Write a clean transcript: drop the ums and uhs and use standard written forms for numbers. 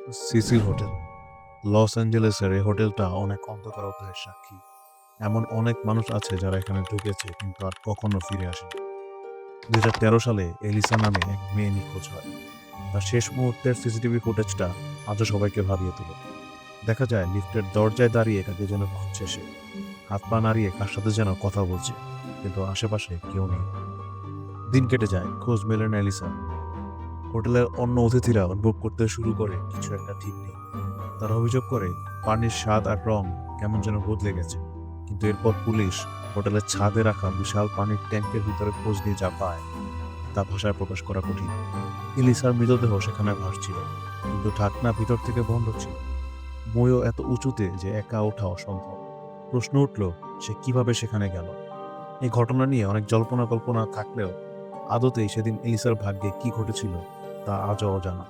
Cecil hotel loss অ্যাঞ্জেলেসের এই হোটেলটা অনেক অন্ধকার অধ্যায়ের সাক্ষী। এমন অনেক মানুষ আছে যারা এখানে ঢুকেছে কিন্তু আর কখনো ফিরে আসেনি। 2013 সালে এলিসা নামে এক মেয়ে নিখোঁজ হয়। তার শেষ মুহূর্তের সিসিটিভি ফুটেজটা আজও সবাইকে ভাবিয়ে তোলে। দেখা যায় লিফটের দরজায় দাঁড়িয়ে কাকে যেন খুঁজছে সে, হাত পা নাড়িয়ে কার সাথে যেন কথা বলছে, কিন্তু আশেপাশে কেউ নেই। দিন কেটে যায়, খোঁজ মেলে না এলিসার। হোটেলের অন্য অতিথিরা অনুভব করতে শুরু করে কিছু একটা ঠিক নেই। তারা অভিযোগ করে পানির স্বাদ আর রং কেমন যেন বদলে গেছে। কিন্তু এরপর পুলিশ হোটেলের ছাদে রাখা বিশাল পানির ট্যাঙ্কের ভিতরে খোঁজ নিয়ে যা পায় তা ভাষায় প্রকাশ করা কঠিন। ইলিসার মৃতদেহ সেখানে ভাসছিল, কিন্তু ঢাকনা ভিতর থেকে বন্ধ ছিল। মইও এত উঁচুতে যে একা ওঠা অসম্ভব। প্রশ্ন উঠল, সে কিভাবে সেখানে গেল? এই ঘটনা নিয়ে অনেক জল্পনা কল্পনা থাকলেও আদতেই সেদিন ইলিসার ভাগ্যে কি ঘটেছিল তা আজও অজানা।